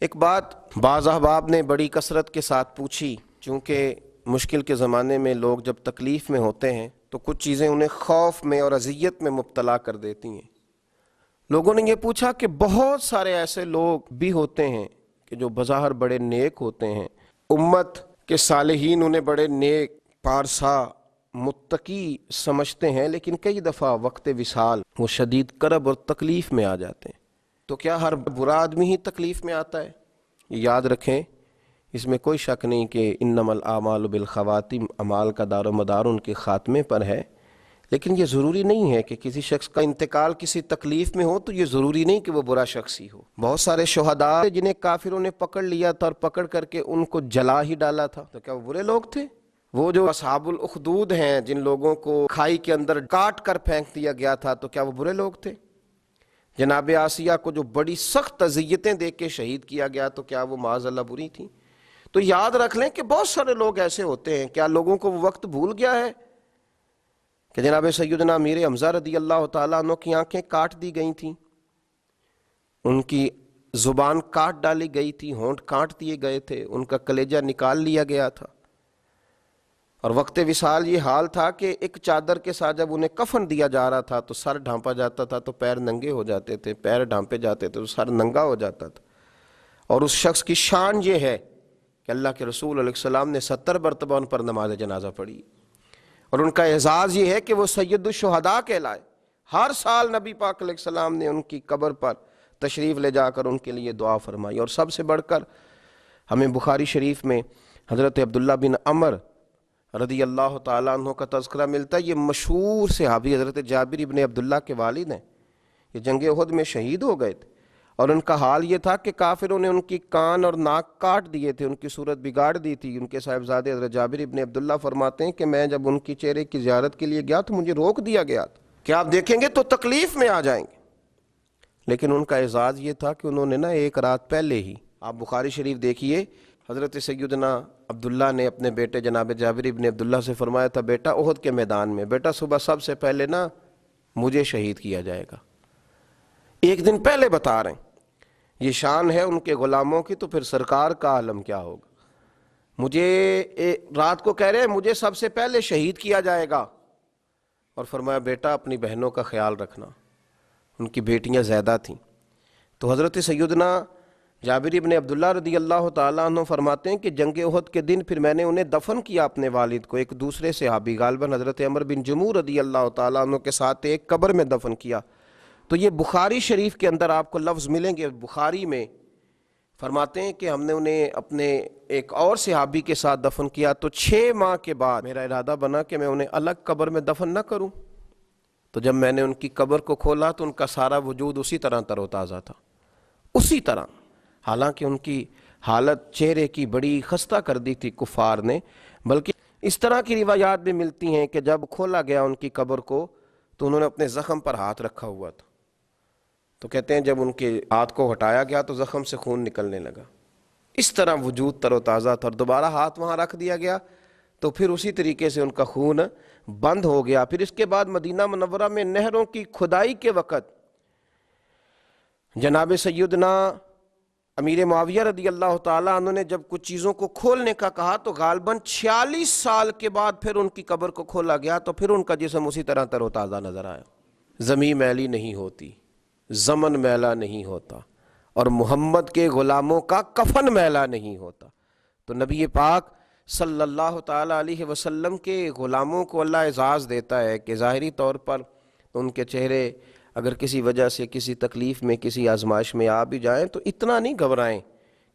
ایک بات بعض احباب نے بڑی کثرت کے ساتھ پوچھی، چونکہ مشکل کے زمانے میں لوگ جب تکلیف میں ہوتے ہیں تو کچھ چیزیں انہیں خوف میں اور اذیت میں مبتلا کر دیتی ہیں۔ لوگوں نے یہ پوچھا کہ بہت سارے ایسے لوگ بھی ہوتے ہیں کہ جو بظاہر بڑے نیک ہوتے ہیں، امت کے صالحین انہیں بڑے نیک، پارسا، متقی سمجھتے ہیں، لیکن کئی دفعہ وقت وصال وہ شدید کرب اور تکلیف میں آ جاتے ہیں۔ تو کیا ہر برا آدمی ہی تکلیف میں آتا ہے؟ یاد رکھیں، اس میں کوئی شک نہیں کہ انما الاعمال بالخواتیم، اعمال کا دار و مدار ان کے خاتمے پر ہے، لیکن یہ ضروری نہیں ہے کہ کسی شخص کا انتقال کسی تکلیف میں ہو تو یہ ضروری نہیں کہ وہ برا شخص ہی ہو۔ بہت سارے شہداء جنہیں کافروں نے پکڑ لیا تھا اور پکڑ کر کے ان کو جلا ہی ڈالا تھا، تو کیا وہ برے لوگ تھے؟ وہ جو اصحاب الاخدود ہیں، جن لوگوں کو کھائی کے اندر کاٹ کر پھینک دیا گیا تھا، تو کیا وہ برے لوگ تھے؟ جناب آسیہ کو جو بڑی سخت اذیتیں دے کے شہید کیا گیا، تو کیا وہ معاذ اللہ بری تھیں؟ تو یاد رکھ لیں کہ بہت سارے لوگ ایسے ہوتے ہیں۔ کیا لوگوں کو وہ وقت بھول گیا ہے کہ جناب سیدنا امیر حمزہ رضی اللہ تعالیٰ عنہ کی آنکھیں کاٹ دی گئی تھیں، ان کی زبان کاٹ ڈالی گئی تھی، ہونٹ کاٹ دیے گئے تھے، ان کا کلیجہ نکال لیا گیا تھا، اور وقت وصال یہ حال تھا کہ ایک چادر کے ساتھ جب انہیں کفن دیا جا رہا تھا تو سر ڈھانپا جاتا تھا تو پیر ننگے ہو جاتے تھے، پیر ڈھانپے جاتے تھے تو سر ننگا ہو جاتا تھا۔ اور اس شخص کی شان یہ ہے کہ اللہ کے رسول علیہ السلام نے 70 مرتبہ ان پر نماز جنازہ پڑھی، اور ان کا اعزاز یہ ہے کہ وہ سید الشہداء کہلائے۔ ہر سال نبی پاک علیہ السلام نے ان کی قبر پر تشریف لے جا کر ان کے لیے دعا فرمائی۔ اور سب سے بڑھ کر ہمیں بخاری شریف میں حضرت عبداللہ بن عمر رضی اللہ تعالیٰ عنہ کا تذکرہ ملتا ہے۔ یہ مشہور صحابی حضرت جابر ابن عبداللہ کے والد ہیں، یہ جنگ احد میں شہید ہو گئے تھے، اور ان کا حال یہ تھا کہ کافروں نے ان کی کان اور ناک کاٹ دیے تھے، ان کی صورت بگاڑ دی تھی۔ ان کے صاحبزادے حضرت جابر ابن عبداللہ فرماتے ہیں کہ میں جب ان کی چہرے کی زیارت کے لیے گیا تو مجھے روک دیا گیا تھا کہ آپ دیکھیں گے تو تکلیف میں آ جائیں گے، لیکن ان کا اعزاز یہ تھا کہ انہوں نے ایک رات پہلے ہی، آپ بخاری شریف دیکھیے، حضرت سیدنا عبداللہ نے اپنے بیٹے جناب جابر ابن عبداللہ سے فرمایا تھا، بیٹا احد کے میدان میں بیٹا صبح سب سے پہلے مجھے شہید کیا جائے گا۔ ایک دن پہلے بتا رہے ہیں، یہ شان ہے ان کے غلاموں کی، تو پھر سرکار کا عالم کیا ہوگا؟ مجھے رات کو کہہ رہے ہیں مجھے سب سے پہلے شہید کیا جائے گا، اور فرمایا بیٹا اپنی بہنوں کا خیال رکھنا۔ ان کی بیٹیاں زیادہ تھیں، تو حضرت سیدنا جابر ابن عبداللہ رضی اللہ تعالیٰ عنہ فرماتے ہیں کہ جنگ احد کے دن پھر میں نے انہیں دفن کیا، اپنے والد کو ایک دوسرے صحابی غالباً حضرت عمر بن جموح رضی اللہ تعالیٰ عنہ کے ساتھ ایک قبر میں دفن کیا۔ تو یہ بخاری شریف کے اندر آپ کو لفظ ملیں گے، بخاری میں فرماتے ہیں کہ ہم نے انہیں اپنے ایک اور صحابی کے ساتھ دفن کیا، تو 6 ماہ کے بعد میرا ارادہ بنا کہ میں انہیں الگ قبر میں دفن نہ کروں۔ تو جب میں نے ان کی قبر کو کھولا تو ان کا سارا وجود اسی طرح تر و تازہ تھا، اسی طرح، حالانکہ ان کی حالت چہرے کی بڑی خستہ کر دی تھی کفار نے۔ بلکہ اس طرح کی روایات بھی ملتی ہیں کہ جب کھولا گیا ان کی قبر کو تو انہوں نے اپنے زخم پر ہاتھ رکھا ہوا تھا، تو کہتے ہیں جب ان کے ہاتھ کو ہٹایا گیا تو زخم سے خون نکلنے لگا، اس طرح وجود تر و تازہ تھا، اور دوبارہ ہاتھ وہاں رکھ دیا گیا تو پھر اسی طریقے سے ان کا خون بند ہو گیا۔ پھر اس کے بعد مدینہ منورہ میں نہروں کی کھدائی کے وقت جناب سیدنا امیر معاویہ رضی اللہ تعالیٰ عنہ نے جب کچھ چیزوں کو کھولنے کا کہا تو غالباً 46 سال کے بعد پھر ان کی قبر کو کھولا گیا، تو پھر ان کا جسم اسی طرح تر و تازہ نظر آیا۔ زمین میلی نہیں ہوتی، زمن میلا نہیں ہوتا، اور محمد کے غلاموں کا کفن میلا نہیں ہوتا۔ تو نبی پاک صلی اللہ تعالیٰ علیہ وسلم کے غلاموں کو اللہ اعزاز دیتا ہے کہ ظاہری طور پر ان کے چہرے اگر کسی وجہ سے کسی تکلیف میں کسی آزمائش میں آ بھی جائیں تو اتنا نہیں گھبرائیں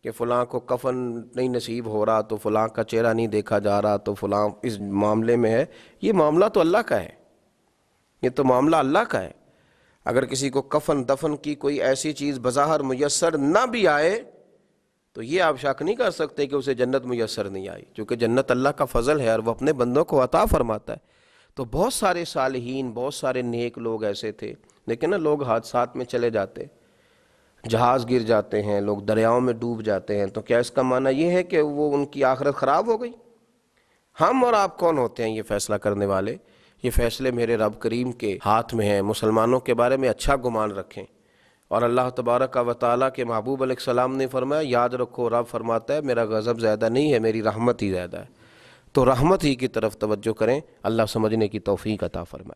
کہ فلاں کو کفن نہیں نصیب ہو رہا تو فلاں کا چہرہ نہیں دیکھا جا رہا تو فلاں اس معاملے میں ہے۔ یہ معاملہ تو اللہ کا ہے، یہ تو معاملہ اللہ کا ہے۔ اگر کسی کو کفن دفن کی کوئی ایسی چیز بظاہر میسر نہ بھی آئے تو یہ آپ شک نہیں کر سکتے کہ اسے جنت میسر نہیں آئی، کیونکہ جنت اللہ کا فضل ہے اور وہ اپنے بندوں کو عطا فرماتا ہے۔ تو بہت سارے صالحین، بہت سارے نیک لوگ ایسے تھے، لیکن لوگ حادثات میں چلے جاتے، جہاز گر جاتے ہیں، لوگ دریاؤں میں ڈوب جاتے ہیں، تو کیا اس کا معنی یہ ہے کہ وہ ان کی آخرت خراب ہو گئی؟ ہم اور آپ کون ہوتے ہیں یہ فیصلہ کرنے والے؟ یہ فیصلے میرے رب کریم کے ہاتھ میں ہیں۔ مسلمانوں کے بارے میں اچھا گمان رکھیں اور اللہ تبارک و تعالیٰ کے محبوب علیہ السلام نے فرمایا یاد رکھو رب فرماتا ہے میرا غضب زیادہ نہیں ہے، میری رحمت ہی زیادہ ہے۔ تو رحمت ہی کی طرف توجہ کریں، اللہ سمجھنے کی توفیق عطا فرمائے۔